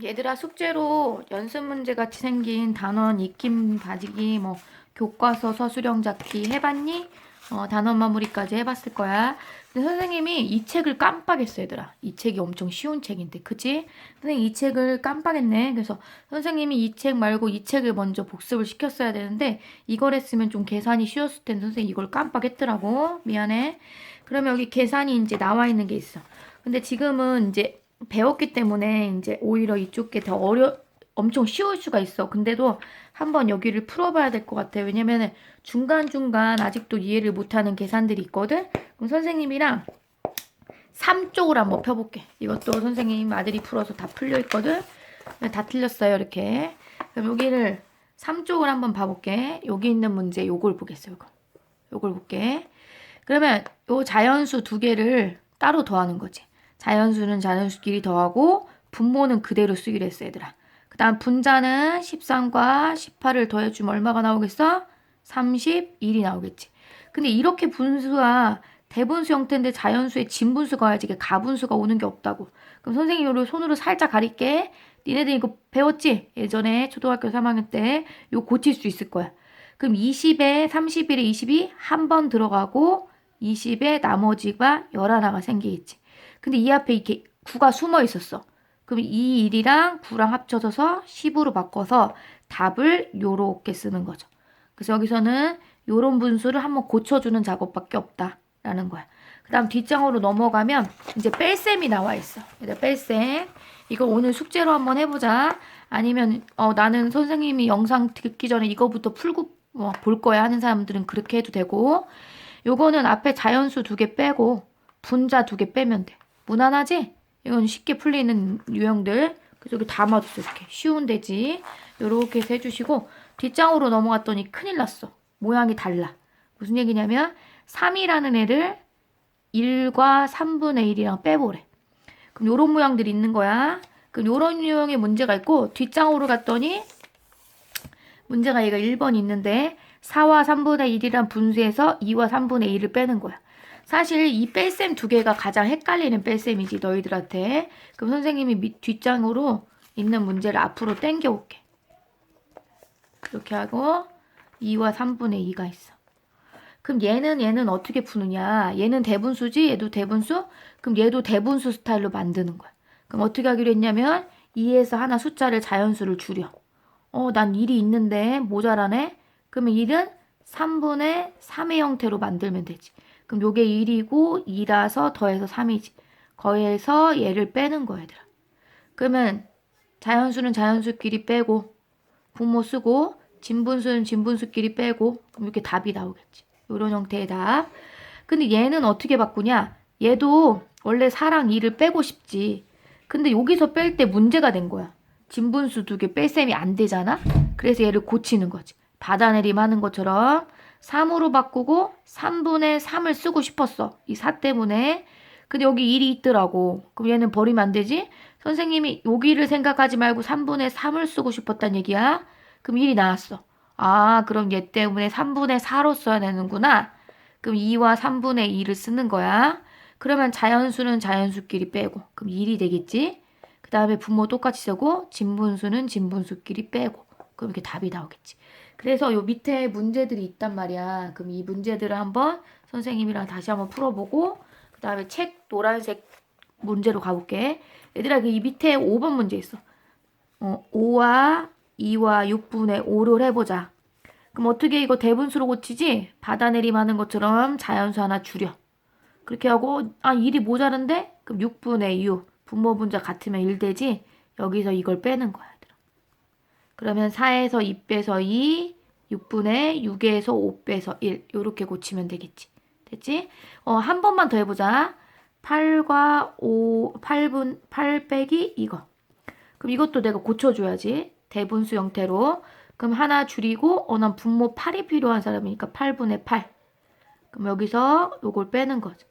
얘들아 숙제로 연습 문제 같이 생긴 단원 익힘 다지기 뭐 교과서 서술형 잡기 해봤니? 단원 마무리까지 해봤을 거야. 근데 선생님이 이 책을 깜빡했어 얘들아. 이 책이 엄청 쉬운 책인데 그치? 선생님 이 책을 깜빡했네. 그래서 선생님이 이 책 말고 이 책을 먼저 복습을 시켰어야 되는데 이걸 했으면 좀 계산이 쉬웠을 텐데 선생님 이걸 깜빡했더라고. 미안해. 그러면 여기 계산이 이제 나와 있는 게 있어. 근데 지금은 이제 배웠기 때문에 이제 오히려 이쪽 게 더 엄청 쉬울 수가 있어. 근데도 한번 여기를 풀어봐야 될 것 같아. 왜냐면은 중간중간 아직도 이해를 못하는 계산들이 있거든? 그럼 선생님이랑 3쪽을 한번 펴볼게. 이것도 선생님 아들이 풀어서 다 풀려있거든? 다 틀렸어요, 이렇게. 그럼 여기를 3쪽을 한번 봐볼게. 여기 있는 문제 요걸 보겠어요, 요걸 볼게. 그러면 요 자연수 두 개를 따로 더하는 거지. 자연수는 자연수끼리 더하고 분모는 그대로 쓰기로 했어 얘들아. 그 다음 분자는 13과 18을 더해주면 얼마가 나오겠어? 31이 나오겠지. 근데 이렇게 분수와 대분수 형태인데 자연수에 진분수가 와야지 이게 가분수가 오는 게 없다고. 그럼 선생님이 이걸 손으로 살짝 가릴게. 니네들 이거 배웠지? 예전에 초등학교 3학년 때 이거 고칠 수 있을 거야. 그럼 20에 31에 20이 한 번 들어가고 20에 나머지가 11하나 생기겠지. 근데 이 앞에 이렇게 9가 숨어 있었어. 그럼 이 1이랑 9랑 합쳐져서 10으로 바꿔서 답을 요렇게 쓰는 거죠. 그래서 여기서는 요런 분수를 한번 고쳐주는 작업밖에 없다라는 거야. 그 다음 뒷장으로 넘어가면 이제 뺄셈이 나와 있어. 뺄셈. 이거 오늘 숙제로 한번 해보자. 아니면 나는 선생님이 영상 듣기 전에 이거부터 풀고 볼 거야 하는 사람들은 그렇게 해도 되고, 요거는 앞에 자연수 2개 빼고 분자 2개 빼면 돼. 무난하지? 이건 쉽게 풀리는 유형들. 그래서 여기 담아줬어. 이렇게 쉬운 데지. 요렇게 해서 해주시고 뒷장으로 넘어갔더니 큰일 났어. 모양이 달라. 무슨 얘기냐면 3이라는 애를 1과 3분의 1이랑 빼보래. 그럼 요런 모양들이 있는 거야. 그럼 요런 유형의 문제가 있고 뒷장으로 갔더니 문제가 얘가 1번 있는데 4와 3분의 1이란 분수에서 2와 3분의 1을 빼는 거야. 사실 이 뺄셈 2개가 가장 헷갈리는 뺄셈이지 너희들한테. 그럼 선생님이 뒷장으로 있는 문제를 앞으로 당겨 올게. 이렇게 하고 2와 3분의 2가 있어. 그럼 얘는 어떻게 푸느냐. 얘는 대분수지? 얘도 대분수? 그럼 얘도 대분수 스타일로 만드는 거야. 그럼 어떻게 하기로 했냐면 2에서 하나 숫자를 자연수를 줄여. 난 1이 있는데 모자라네? 그러면 1은 3분의 3의 형태로 만들면 되지. 그럼 요게 1이고 2라서 더해서 3이지. 거기에서 얘를 빼는 거야 얘들아. 그러면 자연수는 자연수끼리 빼고 분모 쓰고 진분수는 진분수끼리 빼고 그럼 이렇게 답이 나오겠지. 요런 형태의 답. 근데 얘는 어떻게 바꾸냐? 얘도 원래 4랑 2를 빼고 싶지. 근데 여기서 뺄 때 문제가 된 거야. 진분수 2개 뺄셈이 안 되잖아? 그래서 얘를 고치는 거지. 받아내림 하는 것처럼 3으로 바꾸고 3분의 3을 쓰고 싶었어. 이 4 때문에. 근데 여기 1이 있더라고. 그럼 얘는 버리면 안 되지? 선생님이 여기를 생각하지 말고 3분의 3을 쓰고 싶었단 얘기야. 그럼 1이 나왔어. 아, 그럼 얘 때문에 3분의 4로 써야 되는구나. 그럼 2와 3분의 2를 쓰는 거야. 그러면 자연수는 자연수끼리 빼고 그럼 1이 되겠지. 그 다음에 분모 똑같이 쓰고 진분수는 진분수끼리 빼고 그럼 이렇게 답이 나오겠지. 그래서 요 밑에 문제들이 있단 말이야. 그럼 이 문제들을 한번 선생님이랑 다시 한번 풀어보고 그 다음에 책 노란색 문제로 가볼게. 얘들아 이 밑에 5번 문제 있어. 5와 2와 6분의 5를 해보자. 그럼 어떻게 이거 대분수로 고치지? 받아내림하는 것처럼 자연수 하나 줄여. 그렇게 하고 1이 모자른데? 그럼 6분의 6. 분모 분자 같으면 1 되지? 여기서 이걸 빼는 거야. 그러면 4에서 2 빼서 2, 6분의 6에서 5 빼서 1. 요렇게 고치면 되겠지. 됐지? 한 번만 더 해보자. 8과 8 빼기 이거. 그럼 이것도 내가 고쳐줘야지. 대분수 형태로. 그럼 하나 줄이고 난 분모 8이 필요한 사람이니까 8분의 8. 그럼 여기서 요걸 빼는 거죠.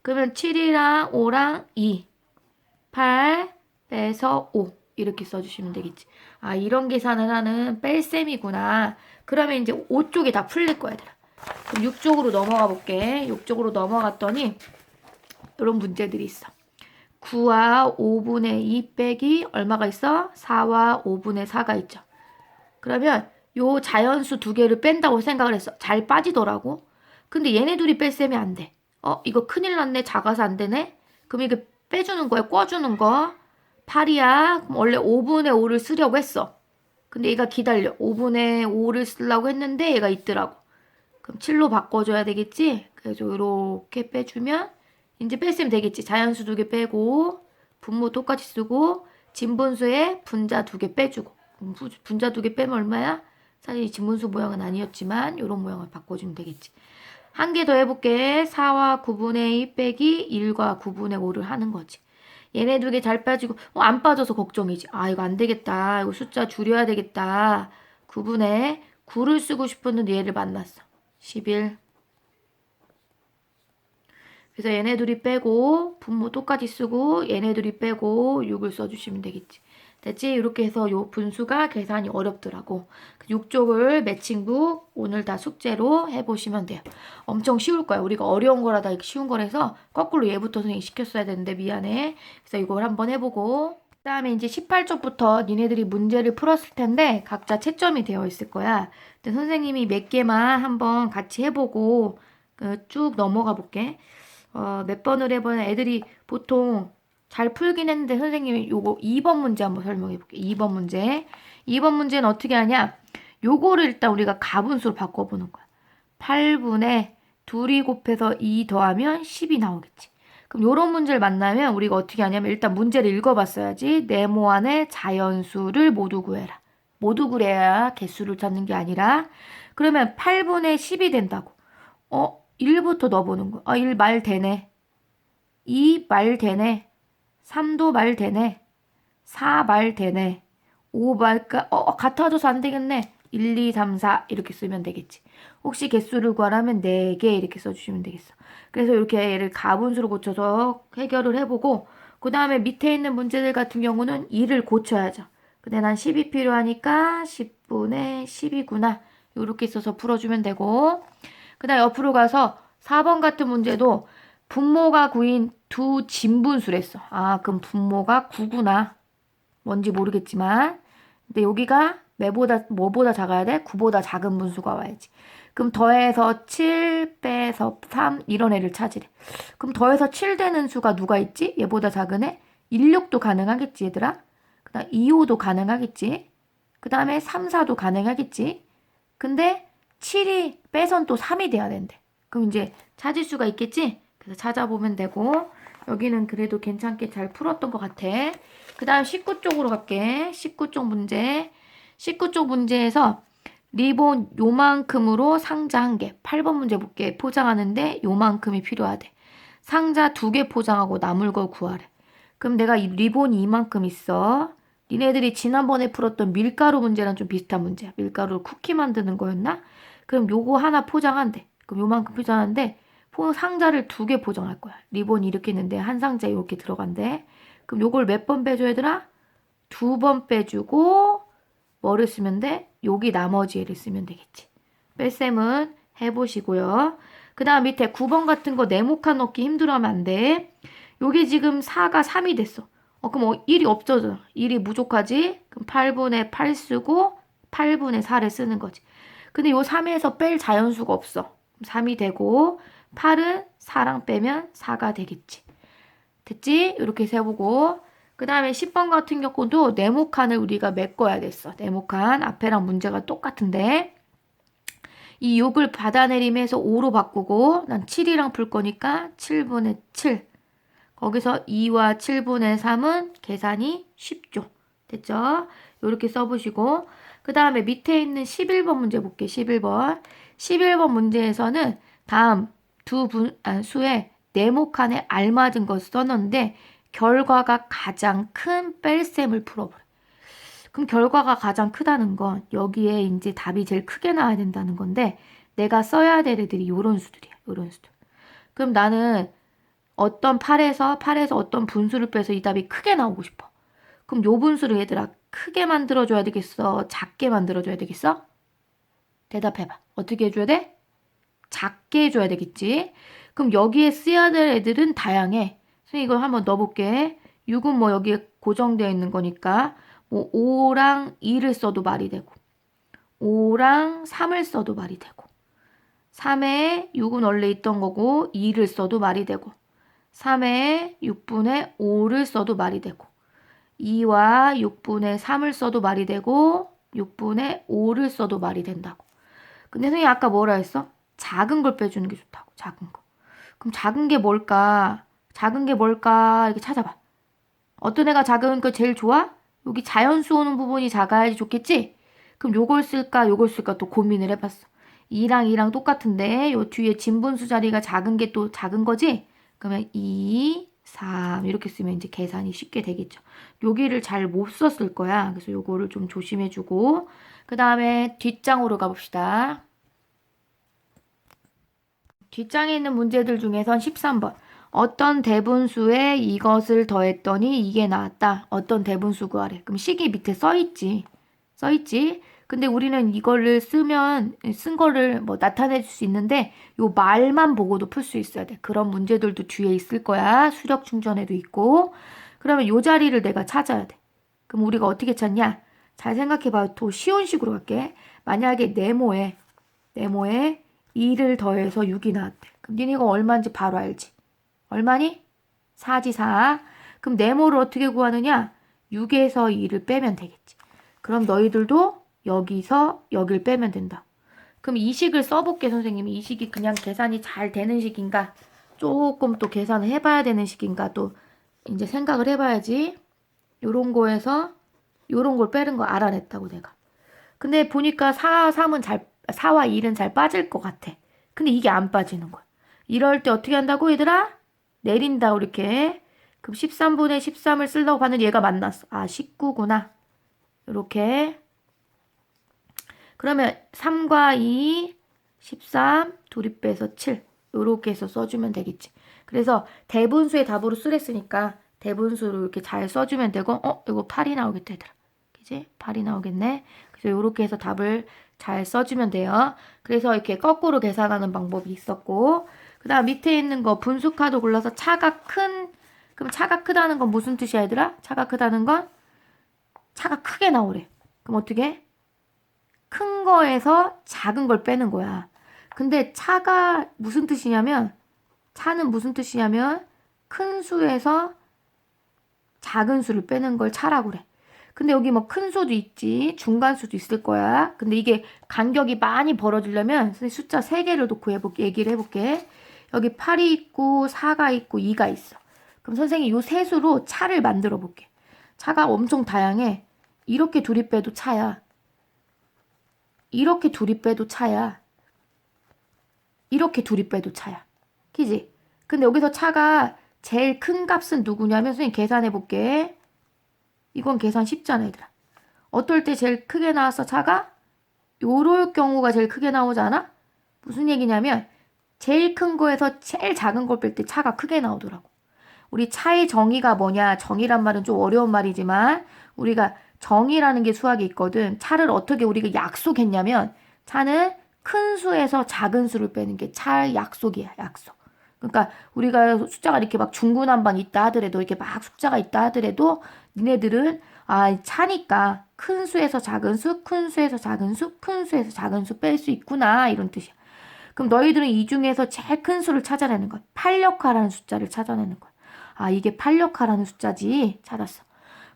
그러면 7이랑 5랑 2. 8 빼서 5. 이렇게 써주시면 되겠지. 이런 계산을 하는 뺄셈이구나. 그러면 이제 5쪽이 다 풀릴 거야, 얘들아. 그럼 6쪽으로 넘어가 볼게. 6쪽으로 넘어갔더니 이런 문제들이 있어. 9와 5분의 2 빼기 얼마가 있어? 4와 5분의 4가 있죠. 그러면 요 자연수 두 개를 뺀다고 생각을 했어. 잘 빠지더라고. 근데 얘네 둘이 뺄셈이 안 돼. 이거 큰일 났네. 작아서 안 되네. 그럼 이게 빼주는 거야. 꿔주는 거. 8이야. 그럼 원래 5분의 5를 쓰려고 했어. 근데 얘가 기다려. 5분의 5를 쓰려고 했는데 얘가 있더라고. 그럼 7로 바꿔줘야 되겠지? 그래서 이렇게 빼주면 이제 뺐으면 되겠지. 자연수 두 개 빼고 분모 똑같이 쓰고 진분수에 분자 두 개 빼주고 분자 두 개 빼면 얼마야? 사실 진분수 모양은 아니었지만 이런 모양을 바꿔주면 되겠지. 한 개 더 해볼게. 4와 9분의 2 빼기 1과 9분의 5를 하는 거지. 얘네 두 개 잘 빠지고 안 빠져서 걱정이지. 아 이거 안 되겠다. 이거 숫자 줄여야 되겠다. 9분의 9를 쓰고 싶었는데 얘를 만났어. 11. 그래서 얘네 둘이 빼고 분모 똑같이 쓰고 얘네 둘이 빼고 6을 써주시면 되겠지. 됐지? 이렇게 해서 요 분수가 계산이 어렵더라고. 6쪽을 매칭북 오늘 다 숙제로 해보시면 돼요. 엄청 쉬울 거야. 우리가 어려운 거라다 이렇게 쉬운 거라서 거꾸로 얘부터 선생님이 시켰어야 되는데 미안해. 그래서 이걸 한번 해보고 그 다음에 이제 18쪽부터 니네들이 문제를 풀었을 텐데 각자 채점이 되어 있을 거야. 근데 선생님이 몇 개만 한번 같이 해보고 쭉 넘어가 볼게. 몇 번을 해보면 애들이 보통 잘 풀긴 했는데 선생님이 요거 2번 문제 한번 설명해 볼게요. 2번 문제. 2번 문제는 어떻게 하냐? 요거를 일단 우리가 가분수로 바꿔보는 거야. 8분의 2이 곱해서 2 더하면 10이 나오겠지. 그럼 요런 문제를 만나면 우리가 어떻게 하냐면 일단 문제를 읽어봤어야지. 네모 안에 자연수를 모두 구해라. 모두 구해야 개수를 찾는 게 아니라 그러면 8분의 10이 된다고. 1부터 넣어보는 거야. 1 말 되네. 2 말 되네. 3도 말 되네. 4 말 되네. 5 말까? 같아져서 안 되겠네. 1, 2, 3, 4 이렇게 쓰면 되겠지. 혹시 개수를 구하라면 4개 이렇게 써주시면 되겠어. 그래서 이렇게 얘를 가분수로 고쳐서 해결을 해보고 그 다음에 밑에 있는 문제들 같은 경우는 2를 고쳐야죠. 근데 난 10이 필요하니까 10분의 10이구나. 이렇게 써서 풀어주면 되고 그 다음 옆으로 가서 4번 같은 문제도 분모가 9인 두 진분수랬어. 그럼 분모가 9구나. 뭔지 모르겠지만. 근데 여기가 뭐보다 작아야 돼? 9보다 작은 분수가 와야지. 그럼 더해서 7 빼서 3 이런 애를 찾으래. 그럼 더해서 7 되는 수가 누가 있지? 얘보다 작은 애? 16도 가능하겠지 얘들아? 그 다음 25도 가능하겠지? 그 다음에 3, 4도 가능하겠지? 근데 7이 빼선 또 3이 돼야 된대. 그럼 이제 찾을 수가 있겠지? 그래서 찾아보면 되고 여기는 그래도 괜찮게 잘 풀었던 것 같아. 그 다음 19쪽으로 갈게. 19쪽 문제. 19쪽 문제에서 리본 요만큼으로 상자 1개. 8번 문제 볼게. 포장하는데 요만큼이 필요하대. 상자 2개 포장하고 남을 걸 구하래. 그럼 내가 이 리본이 이만큼 있어. 니네들이 지난번에 풀었던 밀가루 문제랑 좀 비슷한 문제야. 밀가루로 쿠키 만드는 거였나? 그럼 요거 하나 포장한대. 그럼 요만큼 포장하는데 상자를 2개 포장할 거야. 리본이 이렇게 있는데 한 상자에 이렇게 들어간대. 그럼 요걸 몇 번 빼줘야 되나? 2번 빼주고 뭐를 쓰면 돼? 여기 나머지 얘를 쓰면 되겠지. 뺄셈은 해보시고요. 그 다음 밑에 9번 같은 거 네모칸 넣기 힘들어하면 안 돼. 요게 지금 4가 3이 됐어. 그럼 1이 없어져. 1이 부족하지? 그럼 8분의 8 쓰고 8분의 4를 쓰는 거지. 근데 요 3에서 뺄 자연수가 없어. 3이 되고 8은 4랑 빼면 4가 되겠지. 됐지? 이렇게 세보고 그 다음에 10번 같은 경우도 네모칸을 우리가 메꿔야 됐어. 네모칸 앞에랑 문제가 똑같은데 이 6을 받아내림해서 5로 바꾸고 난 7이랑 풀 거니까 7분의 7 거기서 2와 7분의 3은 계산이 쉽죠. 됐죠? 이렇게 써보시고 그 다음에 밑에 있는 11번 문제 볼게요. 11번. 11번 문제에서는 다음 수에 네모칸에 알맞은 거 써놓는데 결과가 가장 큰 뺄셈을 풀어버려. 그럼 결과가 가장 크다는 건 여기에 이제 답이 제일 크게 나와야 된다는 건데 내가 써야 될 애들이 요런 수들이야. 요런 수들. 그럼 나는 어떤 8에서 어떤 분수를 빼서 이 답이 크게 나오고 싶어. 그럼 요 분수를 얘들아 크게 만들어줘야 되겠어? 작게 만들어줘야 되겠어? 대답해봐. 어떻게 해줘야 돼? 작게 해줘야 되겠지? 그럼 여기에 써야 될 애들은 다양해. 선생님 이걸 한번 넣어볼게. 6은 뭐 여기에 고정되어 있는 거니까 뭐 5랑 2를 써도 말이 되고 5랑 3을 써도 말이 되고 3에 6은 원래 있던 거고 2를 써도 말이 되고 3에 6분의 5를 써도 말이 되고 2와 6분의 3을 써도 말이 되고 6분의 5를 써도 말이 된다고. 근데 선생님 아까 뭐라 했어? 작은 걸 빼주는 게 좋다고. 작은 거. 그럼 작은 게 뭘까? 작은 게 뭘까? 이렇게 찾아봐. 어떤 애가 작은 거 제일 좋아? 여기 자연수 오는 부분이 작아야지 좋겠지? 그럼 요걸 쓸까 요걸 쓸까 또 고민을 해봤어. 2랑 2랑 똑같은데 요 뒤에 진분수 자리가 작은 게 또 작은 거지? 그러면 2, 3 이렇게 쓰면 이제 계산이 쉽게 되겠죠. 여기를 잘 못 썼을 거야. 그래서 요거를 좀 조심해주고 그 다음에 뒷장으로 가봅시다. 뒷장에 있는 문제들 중에선 13번. 어떤 대분수에 이것을 더했더니 이게 나왔다. 어떤 대분수 구하래. 그럼 식이 밑에 써있지. 써있지. 근데 우리는 이거를 쓰면 쓴 거를 뭐 나타낼 수 있는데 요 말만 보고도 풀 수 있어야 돼. 그런 문제들도 뒤에 있을 거야. 수력 충전에도 있고. 그러면 요 자리를 내가 찾아야 돼. 그럼 우리가 어떻게 찾냐? 잘 생각해봐. 더 쉬운 식으로 갈게. 만약에 네모에 2를 더해서 6이 나왔대. 그럼 니네 이거 얼마인지 바로 알지? 얼마니? 4지 4. 그럼 네모를 어떻게 구하느냐? 6에서 2를 빼면 되겠지. 그럼 너희들도 여기서 여길 빼면 된다. 그럼 이 식을 써볼게 선생님이. 이 식이 그냥 계산이 잘 되는 식인가? 조금 또 계산을 해봐야 되는 식인가? 또 이제 생각을 해봐야지. 요런 거에서 요런 걸 빼는 거 알아냈다고 내가. 근데 보니까 4와 1은 잘 빠질 것 같아. 근데 이게 안 빠지는 거야. 이럴 때 어떻게 한다고 얘들아? 내린다 이렇게. 그럼 13분의 13을 쓰려고 봤는데 얘가 만났어. 아 19구나. 이렇게. 그러면 3과 2, 13, 둘이 빼서 7. 이렇게 해서 써주면 되겠지. 그래서 대분수의 답으로 쓰랬으니까 대분수로 이렇게 잘 써주면 되고 이거 8이 나오겠다 얘들아. 그지? 8이 나오겠네. 그래서 이렇게 해서 답을 잘 써주면 돼요. 그래서 이렇게 거꾸로 계산하는 방법이 있었고 그 다음 밑에 있는 거 분수카드 골라서 차가 큰 그럼 차가 크다는 건 무슨 뜻이야 얘들아? 차가 크다는 건 차가 크게 나오래. 그럼 어떻게? 큰 거에서 작은 걸 빼는 거야. 근데 차가 무슨 뜻이냐면 차는 무슨 뜻이냐면 큰 수에서 작은 수를 빼는 걸 차라고 그래. 근데 여기 뭐 큰 수도 있지 중간 수도 있을 거야. 근데 이게 간격이 많이 벌어지려면 숫자 3개를 놓고 얘기를 해볼게. 여기 8이 있고 4가 있고 2가 있어. 그럼 선생님이 요 세 수로 차를 만들어 볼게. 차가 엄청 다양해. 이렇게 둘이 빼도 차야. 이렇게 둘이 빼도 차야. 이렇게 둘이 빼도 차야. 그지? 근데 여기서 차가 제일 큰 값은 누구냐면 선생님 계산해 볼게. 이건 계산 쉽잖아 얘들아. 어떨 때 제일 크게 나왔어 차가? 요럴 경우가 제일 크게 나오지 않아? 무슨 얘기냐면 제일 큰 거에서 제일 작은 걸 뺄 때 차가 크게 나오더라고. 우리 차의 정의가 뭐냐? 정의란 말은 좀 어려운 말이지만 우리가 정의라는 게 수학에 있거든. 차를 어떻게 우리가 약속했냐면 차는 큰 수에서 작은 수를 빼는 게 차 약속이야. 약속. 그러니까 우리가 숫자가 이렇게 막 중구난방 있다 하더라도 이렇게 막 숫자가 있다 하더라도 니네들은 차니까 큰 수에서 작은 수, 큰 수에서 작은 수, 큰 수에서 작은 수 뺄 수 있구나 이런 뜻이야. 그럼 너희들은 이 중에서 제일 큰 수를 찾아내는 거야. 8역하라는 숫자를 찾아내는 거야. 이게 8역하라는 숫자지. 찾았어.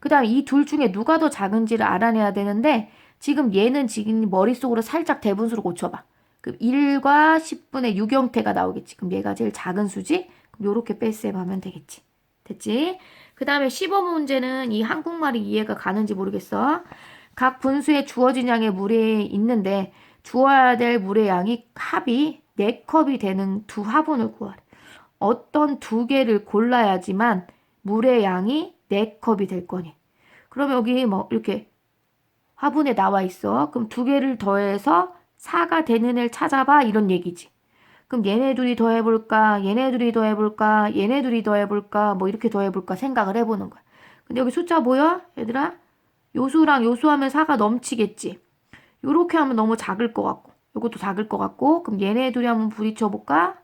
그 다음에 이 둘 중에 누가 더 작은지를 알아내야 되는데 지금 얘는 지금 머릿속으로 살짝 대분수로 고쳐봐. 그럼 1과 10분의 6 형태가 나오겠지. 그럼 얘가 제일 작은 수지? 그럼 요렇게 뺄셈 하면 되겠지. 됐지? 그 다음에 15번 문제는 이 한국말이 이해가 가는지 모르겠어. 각 분수에 주어진 양의 물이 있는데 주어야 될 물의 양이 합이 4컵이 되는 두 화분을 구하래. 어떤 두 개를 골라야지만 물의 양이 4컵이 될 거니. 그러면 여기 뭐 이렇게 화분에 나와 있어. 그럼 두 개를 더해서 4가 되는 애를 찾아봐 이런 얘기지. 그럼 얘네 둘이 더해볼까? 얘네 둘이 더해볼까? 얘네 둘이 더해볼까? 뭐 이렇게 더해볼까 생각을 해보는 거야. 근데 여기 숫자 보여? 얘들아? 요수랑 요수하면 4가 넘치겠지. 요렇게 하면 너무 작을 것 같고 요것도 작을 것 같고 그럼 얘네 둘이 한번 부딪혀볼까?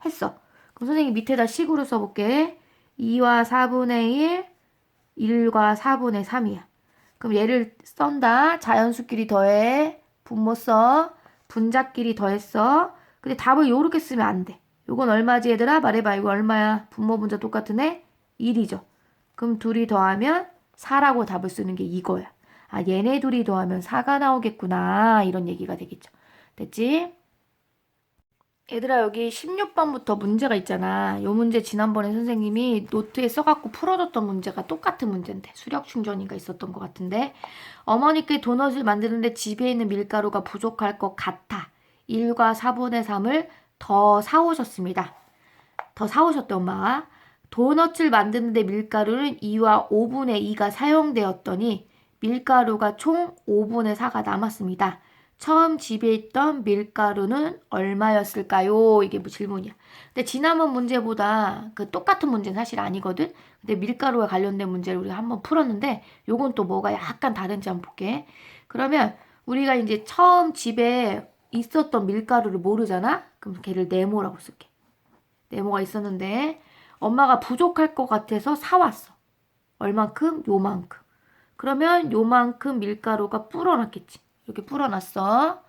했어. 그럼 선생님 밑에다 식으로 써볼게. 2와 4분의 1, 1과 4분의 3이야. 그럼 얘를 썬다. 자연수끼리 더해. 분모 써. 분자끼리 더했어. 근데 답을 요렇게 쓰면 안 돼. 요건 얼마지 얘들아? 말해봐. 이거 얼마야? 분모 분자 똑같은 애? 1이죠. 그럼 둘이 더하면 4라고 답을 쓰는 게 이거야. 아, 얘네 둘이 더하면 4가 나오겠구나. 이런 얘기가 되겠죠. 됐지? 얘들아, 여기 16번부터 문제가 있잖아. 요 문제 지난번에 선생님이 노트에 써갖고 풀어줬던 문제가 똑같은 문제인데 수력 충전인가 있었던 것 같은데, 어머니께 도넛을 만드는데 집에 있는 밀가루가 부족할 것 같아 1과 4분의 3을 더 사오셨습니다. 더 사오셨대 엄마가. 도넛을 만드는데 밀가루는 2와 5분의 2가 사용되었더니 밀가루가 총 5분의 4가 남았습니다. 처음 집에 있던 밀가루는 얼마였을까요? 이게 뭐 질문이야. 근데 지난번 문제보다 그 똑같은 문제는 사실 아니거든. 근데 밀가루와 관련된 문제를 우리가 한번 풀었는데 요건 또 뭐가 약간 다른지 한번 볼게. 그러면 우리가 이제 처음 집에 있었던 밀가루를 모르잖아? 그럼 걔를 네모라고 쓸게. 네모가 있었는데 엄마가 부족할 것 같아서 사왔어. 얼만큼? 요만큼. 그러면 요만큼 밀가루가 불어났겠지. 이렇게 불어났어.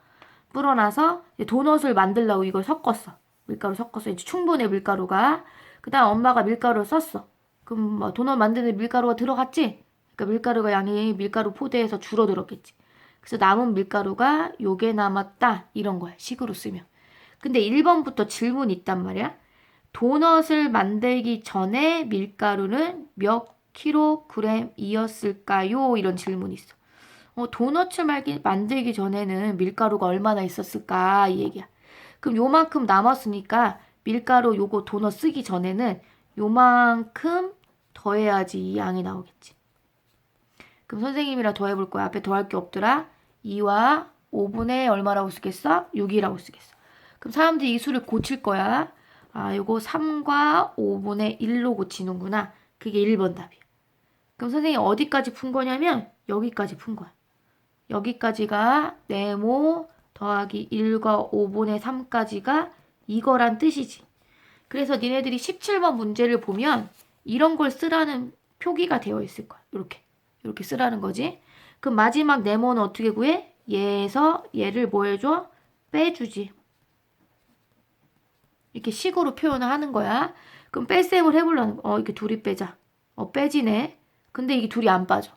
불어나서 도넛을 만들려고 이걸 섞었어. 밀가루 섞었어. 이제 충분해 밀가루가. 그 다음 엄마가 밀가루를 썼어. 그럼 뭐 도넛 만드는 밀가루가 들어갔지? 그러니까 밀가루가 양이 밀가루 포대에서 줄어들었겠지. 그래서 남은 밀가루가 요게 남았다. 이런 거야. 식으로 쓰면. 근데 1번부터 질문이 있단 말이야. 도넛을 만들기 전에 밀가루는 몇 킬로그램이었을까요? 이런 질문이 있어. 도넛을 만들기 전에는 밀가루가 얼마나 있었을까? 이 얘기야. 그럼 요만큼 남았으니까 밀가루 요거 도넛 쓰기 전에는 요만큼 더해야지 이 양이 나오겠지. 그럼 선생님이랑 더해볼 거야. 앞에 더할 게 없더라. 2와 5분의 얼마라고 쓰겠어? 6이라고 쓰겠어. 그럼 사람들이 이 수를 고칠 거야. 아, 요거 3과 5분의 1로 고치는구나. 그게 1번 답이야. 그럼 선생님 어디까지 푼 거냐면 여기까지 푼 거야. 여기까지가 네모 더하기 1과 5분의 3까지가 이거란 뜻이지. 그래서 니네들이 17번 문제를 보면 이런 걸 쓰라는 표기가 되어 있을 거야. 이렇게 쓰라는 거지. 그럼 마지막 네모는 어떻게 구해? 얘에서 얘를 뭐 해줘? 빼주지. 이렇게 식으로 표현을 하는 거야. 그럼 뺄셈을 해보려는 거. 이렇게 둘이 빼자. 빼지네. 근데 이게 둘이 안 빠져.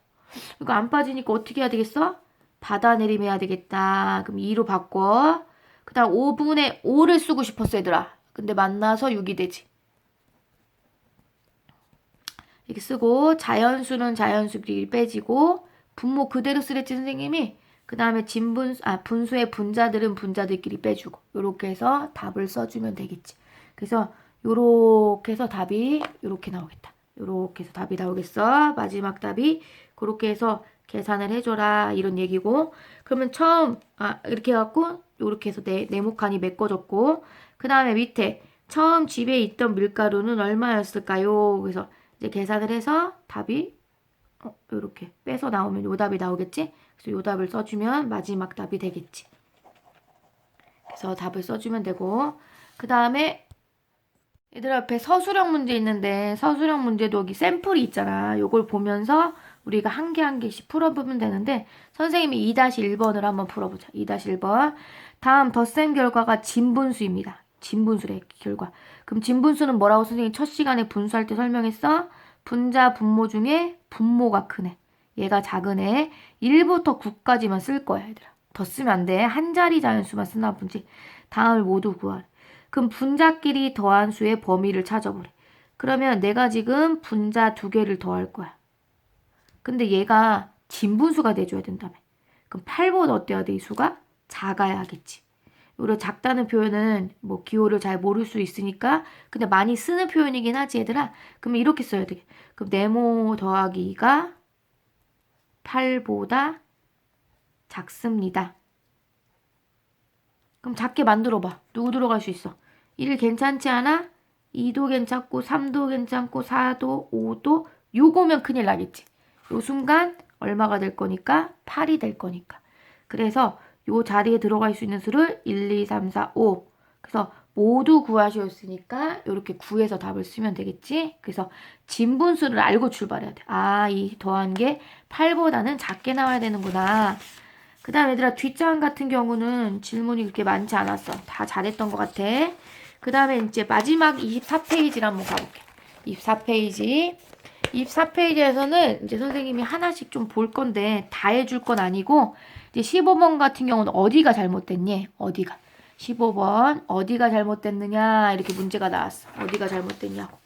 이거 안 빠지니까 어떻게 해야 되겠어? 받아내림 해야 되겠다. 그럼 2로 바꿔. 그 다음 5분의 5를 쓰고 싶었어 얘들아. 근데 만나서 6이 되지. 이렇게 쓰고 자연수는 자연수끼리 빼지고 분모 그대로 쓰랬지 선생님이. 그 다음에 분수의 분자들은 분자들끼리 빼주고 요렇게 해서 답을 써주면 되겠지. 그래서 요렇게 해서 답이 요렇게 나오겠다. 요렇게 해서 답이 나오겠어. 마지막 답이 그렇게 해서 계산을 해줘라 이런 얘기고. 그러면 처음 이렇게 해갖고 요렇게 해서 네모칸이 메꿔졌고, 그 다음에 밑에 처음 집에 있던 밀가루는 얼마였을까요? 그래서 이제 계산을 해서 답이 요렇게 빼서 나오면 요 답이 나오겠지? 그래서 요 답을 써주면 마지막 답이 되겠지. 그래서 답을 써주면 되고, 그 다음에 얘들 앞에 서술형 문제 있는데 서술형 문제도 여기 샘플이 있잖아. 요걸 보면서 우리가 한 개 한 개씩 풀어보면 되는데 선생님이 2-1번을 한번 풀어보자. 2-1번. 다음 덧셈 결과가 진분수입니다. 진분수래 결과. 그럼 진분수는 뭐라고 선생님이 첫 시간에 분수할 때 설명했어? 분자 분모 중에 분모가 큰 애. 얘가 작은 애. 1부터 9까지만 쓸 거야 얘들아. 더 쓰면 안 돼. 한 자리 자연수만 쓰나 보지. 다음을 모두 구하래. 그럼 분자끼리 더한 수의 범위를 찾아보래. 그러면 내가 지금 분자 2개를 더할 거야. 근데 얘가 진분수가 돼줘야 된다며. 그럼 8보다 어때야 돼? 이 수가? 작아야 하겠지. 우리가 작다는 표현은 뭐 기호를 잘 모를 수 있으니까 근데 많이 쓰는 표현이긴 하지 얘들아. 그러면 이렇게 써야 돼. 그럼 네모 더하기 2가 8보다 작습니다. 그럼 작게 만들어봐. 누구 들어갈 수 있어? 1 괜찮지 않아? 2도 괜찮고 3도 괜찮고 4도 5도 요거면 큰일 나겠지. 요 순간 얼마가 될 거니까 8이 될 거니까. 그래서 요 자리에 들어갈 수 있는 수를 1, 2, 3, 4, 5. 그래서 모두 구하시었으니까 이렇게 구해서 답을 쓰면 되겠지. 그래서 진분수를 알고 출발해야 돼. 아, 이 더한 게 8보다는 작게 나와야 되는구나. 그 다음 얘들아 뒷장 같은 경우는 질문이 그렇게 많지 않았어. 다 잘했던 것 같아. 그 다음에 이제 마지막 24페이지를 한번 가볼게. 24페이지. 24페이지에서는 이제 선생님이 하나씩 좀 볼 건데 다 해줄 건 아니고 이제 15번 같은 경우는 어디가 잘못됐니? 어디가? 15번 어디가 잘못됐느냐 이렇게 문제가 나왔어. 어디가 잘못됐냐고.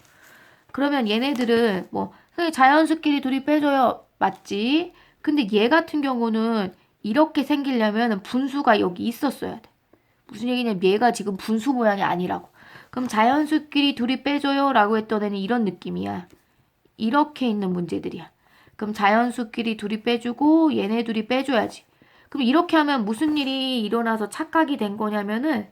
그러면 얘네들은 뭐 선생님 자연수끼리 둘이 빼줘요. 맞지? 근데 얘 같은 경우는 이렇게 생기려면 분수가 여기 있었어야 돼. 무슨 얘기냐면 얘가 지금 분수 모양이 아니라고. 그럼 자연수끼리 둘이 빼줘요 라고 했던 애는 이런 느낌이야. 이렇게 있는 문제들이야. 그럼 자연수끼리 둘이 빼주고 얘네 둘이 빼줘야지. 그럼 이렇게 하면 무슨 일이 일어나서 착각이 된 거냐면은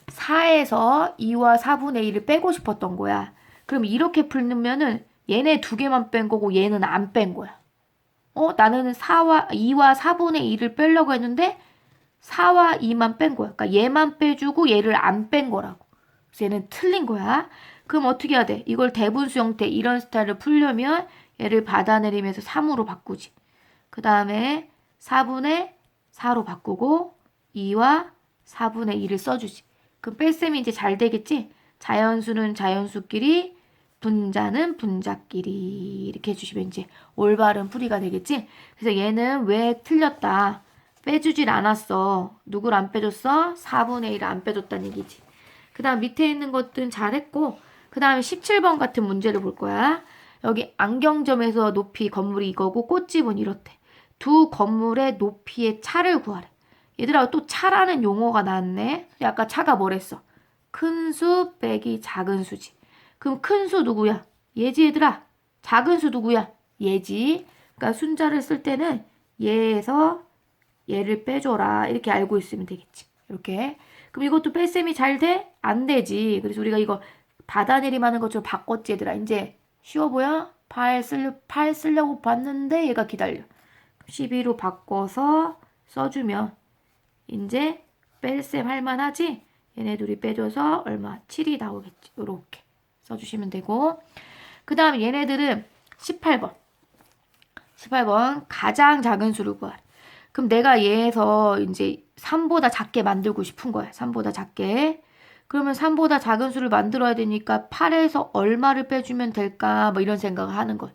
4에서 2와 4분의 1을 빼고 싶었던 거야. 그럼 이렇게 풀면은 얘네 두 개만 뺀 거고 얘는 안 뺀 거야. 나는 2와 4분의 1을 빼려고 했는데 4와 2만 뺀 거야. 그러니까 얘만 빼주고 얘를 안 뺀 거라고. 그래서 얘는 틀린 거야. 그럼 어떻게 해야 돼? 이걸 대분수 형태 이런 스타일을 풀려면 얘를 받아내리면서 3으로 바꾸지. 그 다음에 4분의 4로 바꾸고 2와 4분의 1을 써주지. 그럼 뺄셈이 이제 잘 되겠지? 자연수는 자연수끼리, 분자는 분자끼리 이렇게 해주시면 이제 올바른 풀이가 되겠지? 그래서 얘는 왜 틀렸다? 빼주질 않았어. 누굴 안 빼줬어? 4분의 1을 안 빼줬다는 얘기지. 그 다음 밑에 있는 것들은 잘했고 그 다음에 17번 같은 문제를 볼 거야. 여기 안경점에서 높이 건물이 이거고 꽃집은 이렇대. 두 건물의 높이의 차를 구하래. 얘들아 또 차라는 용어가 나왔네. 아까 차가 뭐랬어? 큰 수 빼기 작은 수지. 그럼 큰 수 누구야? 얘지 얘들아. 작은 수 누구야? 얘지. 그러니까 순자를 쓸 때는 얘에서 얘를 빼줘라. 이렇게 알고 있으면 되겠지. 이렇게. 그럼 이것도 뺄셈이 잘 돼? 안 되지. 그래서 우리가 이거 받아내림하는 것처럼 바꿨지 얘들아. 이제 쉬워 보여? 8 쓰려고 봤는데 얘가 기다려. 12로 바꿔서 써주면 이제 뺄셈 할만하지? 얘네 둘이 빼줘서 얼마? 7이 나오겠지. 요렇게 써주시면 되고 그 다음 얘네들은 18번 가장 작은 수를 구하래. 그럼 내가 얘에서 이제 3보다 작게 만들고 싶은 거야. 3보다 작게. 그러면 3보다 작은 수를 만들어야 되니까 8에서 얼마를 빼주면 될까? 뭐 이런 생각을 하는 거야.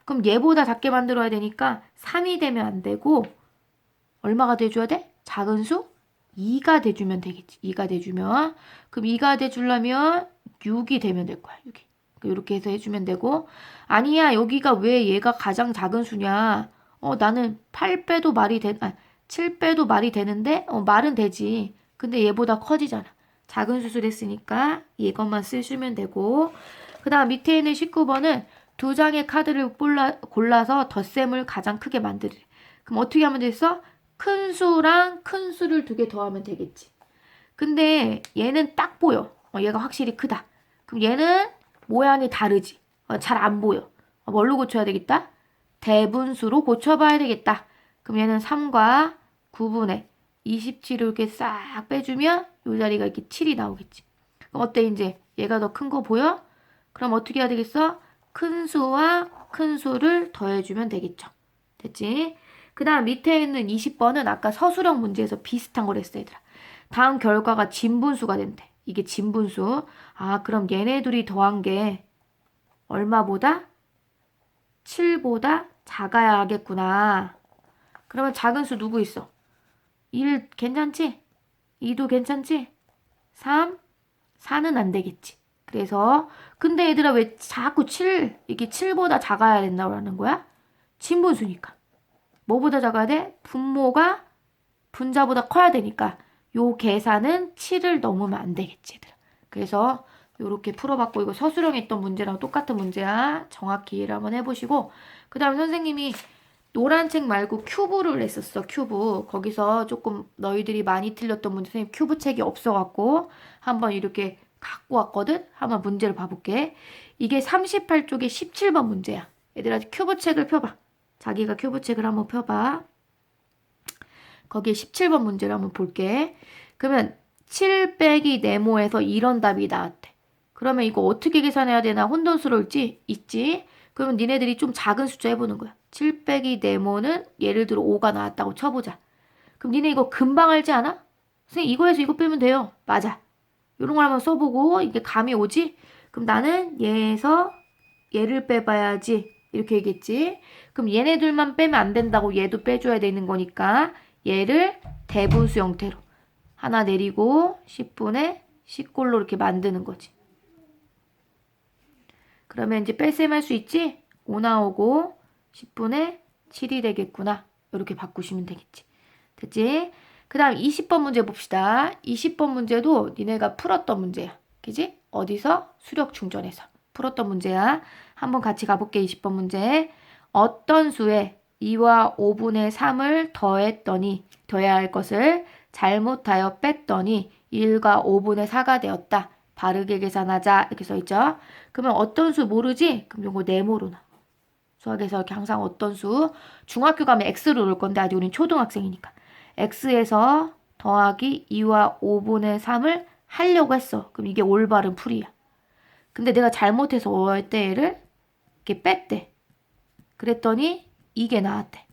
그럼 얘보다 작게 만들어야 되니까 3이 되면 안 되고 얼마가 돼줘야 돼? 작은 수? 2가 돼주면 되겠지. 2가 돼주면. 그럼 2가 돼주려면 6이 되면 될 거야. 6이. 이렇게 해서 해주면 되고 아니야 여기가 왜 얘가 가장 작은 수냐. 나는 8 빼도 말이 7 빼도 말이 되는데 말은 되지. 근데 얘보다 커지잖아. 작은 수를 했으니까 이것만 쓰시면 되고 그 다음 밑에 있는 19번은 두 장의 카드를 골라서 덧셈을 가장 크게 만들래. 그럼 어떻게 하면 되겠어? 큰 수랑 큰 수를 두 개 더하면 되겠지. 근데 얘는 딱 보여. 얘가 확실히 크다. 그럼 얘는 모양이 다르지. 잘 안 보여. 뭘로 고쳐야 되겠다? 대분수로 고쳐봐야 되겠다. 그럼 얘는 3과 9분의 27을 이렇게 싹 빼주면 이 자리가 이렇게 7이 나오겠지. 그럼 어때 이제 얘가 더 큰 거 보여? 그럼 어떻게 해야 되겠어? 큰 수와 큰 수를 더해주면 되겠죠. 됐지? 그 다음 밑에 있는 20번은 아까 서술형 문제에서 비슷한 걸 했어 얘들아. 다음 결과가 진분수가 된대. 이게 진분수. 그럼 얘네 둘이 더한 게 얼마보다? 7보다 작아야 하겠구나. 그러면 작은 수 누구 있어? 1 괜찮지? 2도 괜찮지? 3? 4는 안 되겠지. 그래서 근데 얘들아 왜 자꾸 7 이게 7보다 작아야 된다고 거야? 진분수니까. 뭐보다 작아야 돼? 분모가 분자보다 커야 되니까 요 계산은 7을 넘으면 안 되겠지 얘들아. 그래서 요렇게 풀어봤고 이거 서술형 했던 문제랑 똑같은 문제야. 정확히 이해를 한번 해보시고 그 다음 선생님이 노란 책 말고 큐브를 냈었어. 큐브. 거기서 조금 너희들이 많이 틀렸던 문제 선생님 큐브 책이 없어갖고 한번 이렇게 갖고 왔거든. 한번 문제를 봐볼게. 이게 38쪽에 17번 문제야. 얘들아 큐브 책을 펴봐. 자기가 큐브 책을 한번 펴봐. 거기에 17번 문제를 한번 볼게. 그러면 7 빼기 네모에서 이런 답이 나왔대. 그러면 이거 어떻게 계산해야 되나 혼돈스러울 있지? 그러면 니네들이 좀 작은 숫자 해보는 거야. 7 빼기 네모는 예를 들어 5가 나왔다고 쳐보자. 그럼 니네 이거 금방 알지 않아? 선생님 이거에서 이거 빼면 돼요. 맞아. 이런 걸 한번 써보고 이게 감이 오지? 그럼 나는 얘에서 얘를 빼봐야지. 이렇게 얘기했지. 그럼 얘네 둘만 빼면 안 된다고 얘도 빼줘야 되는 거니까 얘를 대분수 형태로 하나 내리고 10분의 10골로 이렇게 만드는 거지. 그러면 이제 뺄셈 할 수 있지? 5 나오고 10분의 7이 되겠구나. 이렇게 바꾸시면 되겠지. 됐지? 그 다음 20번 문제 봅시다. 20번 문제도 니네가 풀었던 문제야. 그지? 어디서? 수력 충전에서 풀었던 문제야. 한번 같이 가볼게. 20번 문제. 어떤 수에 2와 5분의 3을 더해야 할 것을 잘못하여 뺐더니 1과 5분의 4가 되었다. 바르게 계산하자. 이렇게 써있죠. 그러면 어떤 수 모르지? 그럼 요거 네모로 나. 수학에서 이렇게 항상 어떤 수. 중학교 가면 X로 놓을 건데 아직 우린 초등학생이니까. X에서 더하기 2와 5분의 3을 하려고 했어. 그럼 이게 올바른 풀이야. 근데 내가 잘못해서 어때 얘를 이렇게 뺐대. 그랬더니 이게 나왔대.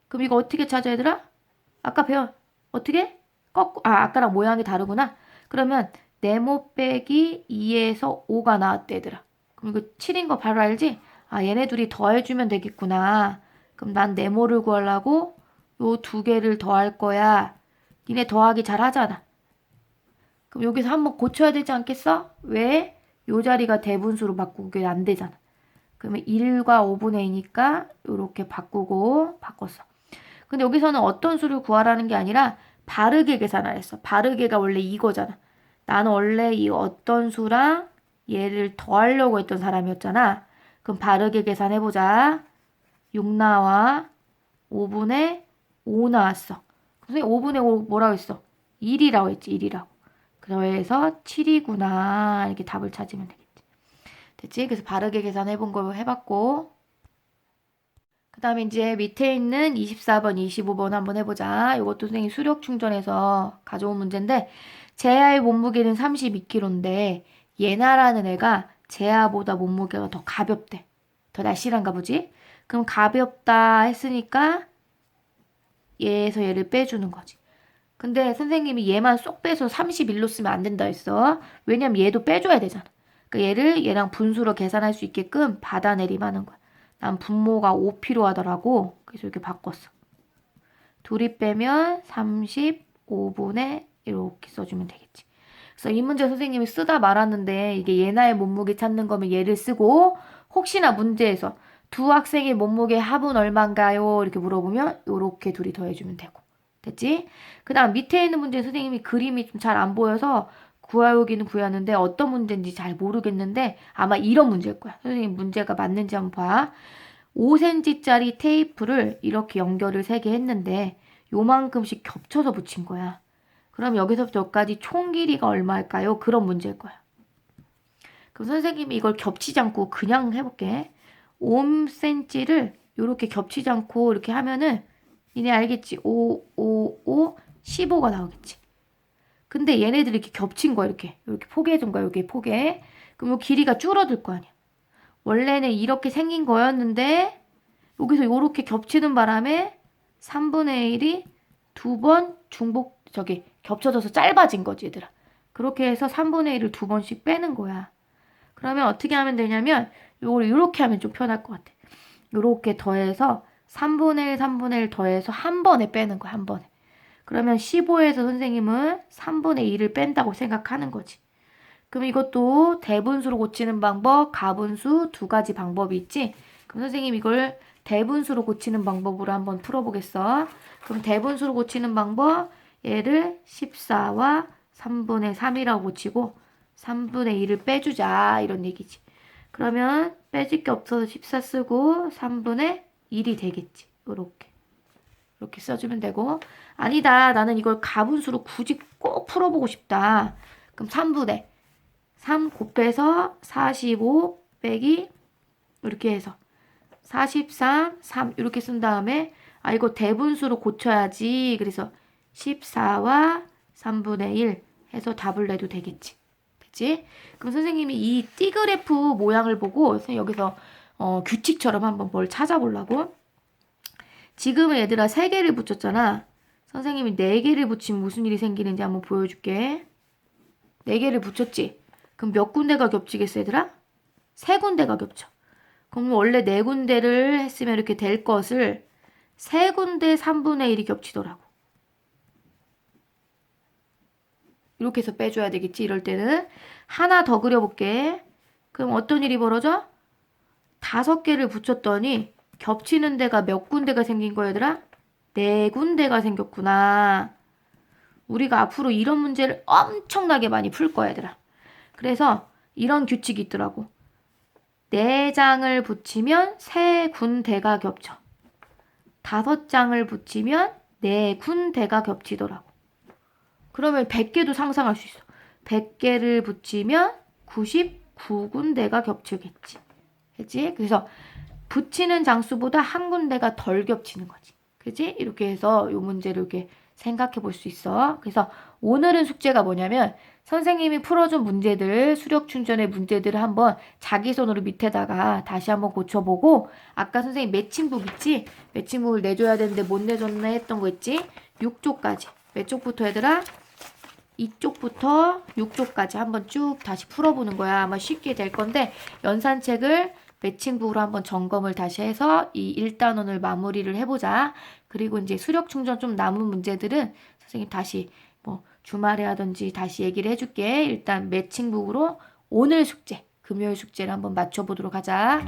그럼 이거 어떻게 찾아 얘들아? 아까 배워. 어떻게? 아까랑 모양이 다르구나. 그러면 네모 빼기 2에서 5가 나왔대 얘들아. 그럼 이거 7인 거 바로 알지? 아 얘네 둘이 더해주면 되겠구나. 그럼 난 네모를 구하려고 요 두 개를 더할 거야. 니네 더하기 잘 하잖아. 그럼 여기서 한번 고쳐야 되지 않겠어? 왜? 요 자리가 대분수로 바꾸게 안 되잖아. 그러면 1과 5분의 2니까 이렇게 바꿨어. 근데 여기서는 어떤 수를 구하라는 게 아니라 바르게 계산하랬어. 바르게가 원래 이거잖아. 나는 원래 이 어떤 수랑 얘를 더하려고 했던 사람이었잖아. 그럼 바르게 계산해보자. 6 나와 5분의 5 나왔어. 선생님 5분의 5 뭐라고 했어? 1이라고 했지. 1이라고. 그래서 7이구나. 이렇게 답을 찾으면 되겠지. 됐지? 그래서 바르게 계산해본 거 해봤고 그 다음에 이제 밑에 있는 24번, 25번 한번 해보자. 이것도 선생님 수력 충전해서 가져온 문제인데 재하의 몸무게는 32kg인데 예나라는 애가 재하보다 몸무게가 더 가볍대. 더 날씬한가 보지? 그럼 가볍다 했으니까 얘에서 얘를 빼주는 거지. 근데 선생님이 얘만 쏙 빼서 31로 쓰면 안 된다 했어. 왜냐면 얘도 빼줘야 되잖아. 그러니까 얘를 얘랑 분수로 계산할 수 있게끔 받아내림하는 거야. 난 분모가 5 필요하더라고. 그래서 이렇게 바꿨어. 둘이 빼면 35분의 이렇게 써주면 되겠지. 그래서 이 문제 선생님이 쓰다 말았는데 이게 예나의 몸무게 찾는 거면 얘를 쓰고 혹시나 문제에서 두 학생의 몸무게 합은 얼마인가요? 이렇게 물어보면 이렇게 둘이 더해주면 되고. 됐지? 그 다음 밑에 있는 문제 선생님이 그림이 좀 잘 안 보여서 구하기는 구하는데 어떤 문제인지 잘 모르겠는데 아마 이런 문제일 거야. 선생님 문제가 맞는지 한번 봐. 5cm짜리 테이프를 이렇게 연결을 3개 했는데 요만큼씩 겹쳐서 붙인 거야. 그럼 여기서부터 여기까지 총 길이가 얼마일까요? 그런 문제일 거야. 그럼 선생님이 이걸 겹치지 않고 그냥 해볼게. 5cm를 이렇게 겹치지 않고 이렇게 하면은 니네 알겠지? 5, 5, 5, 15가 나오겠지. 근데 얘네들이 이렇게 겹친 거야. 이렇게 포개해준 거야. 여기 포개. 그럼 요 길이가 줄어들 거 아니야. 원래는 이렇게 생긴 거였는데 여기서 이렇게 겹치는 바람에 3분의 1이 두 번 겹쳐져서 짧아진 거지 얘들아. 그렇게 해서 3분의 1을 두 번씩 빼는 거야. 그러면 어떻게 하면 되냐면 요걸 이렇게 하면 좀 편할 것 같아. 이렇게 더해서 3분의 1, 3분의 1 더해서 한 번에 빼는 거야. 한 번에. 그러면 15에서 선생님은 3분의 1을 뺀다고 생각하는 거지. 그럼 이것도 대분수로 고치는 방법, 가분수 두 가지 방법이 있지. 그럼 선생님 이걸 대분수로 고치는 방법으로 한번 풀어보겠어. 그럼 대분수로 고치는 방법, 얘를 14와 3분의 3이라고 고치고 3분의 1을 빼주자 이런 얘기지. 그러면 빼질 게 없어서 14 쓰고 3분의 1이 되겠지. 이렇게 써주면 되고 아니다 나는 이걸 가분수로 굳이 꼭 풀어보고 싶다. 그럼 3분의 3 곱해서 45 빼기 이렇게 해서 43, 3 이렇게 쓴 다음에 이거 대분수로 고쳐야지. 그래서 14와 3분의 1 해서 답을 내도 되겠지. 그치? 그럼 선생님이 이 띠그래프 모양을 보고 여기서 규칙처럼 한번 뭘 찾아보려고. 지금은 얘들아 3개를 붙였잖아. 선생님이 4개를 붙이면 무슨 일이 생기는지 한번 보여줄게. 4개를 붙였지? 그럼 몇 군데가 겹치겠어 얘들아? 3군데가 겹쳐. 그럼 원래 4군데를 했으면 이렇게 될 것을 3군데 3분의 1이 겹치더라고. 이렇게 해서 빼줘야 되겠지. 이럴 때는 하나 더 그려볼게. 그럼 어떤 일이 벌어져? 5개를 붙였더니 겹치는 데가 몇 군데가 생긴 거야 얘들아? 4군데가 생겼구나. 우리가 앞으로 이런 문제를 엄청나게 많이 풀 거야 얘들아. 그래서 이런 규칙이 있더라고. 4장을 붙이면 3군데가 겹쳐. 5장을 붙이면 4군데가 겹치더라고. 그러면 100개도 상상할 수 있어. 100개를 붙이면 99군데가 겹치겠지. 그치? 그래서 붙이는 장수보다 한 군데가 덜 겹치는 거지. 그치? 이렇게 해서 이 문제를 이렇게 생각해 볼 수 있어. 그래서 오늘은 숙제가 뭐냐면 선생님이 풀어준 문제들, 수력 충전의 문제들을 한번 자기 손으로 밑에다가 다시 한번 고쳐보고 아까 선생님 매칭북 있지? 매칭북을 내줘야 되는데 못 내줬네 했던 거 있지? 6쪽까지. 몇 쪽부터 얘들아? 2쪽부터 6쪽까지 한번 쭉 다시 풀어보는 거야. 아마 쉽게 될 건데 연산책을 매칭북으로 한번 점검을 다시 해서 이 1단원을 마무리를 해보자. 그리고 이제 수력 충전 좀 남은 문제들은 선생님 다시 뭐 주말에 하든지 다시 얘기를 해줄게. 일단 매칭북으로 오늘 숙제, 금요일 숙제를 한번 맞춰보도록 하자.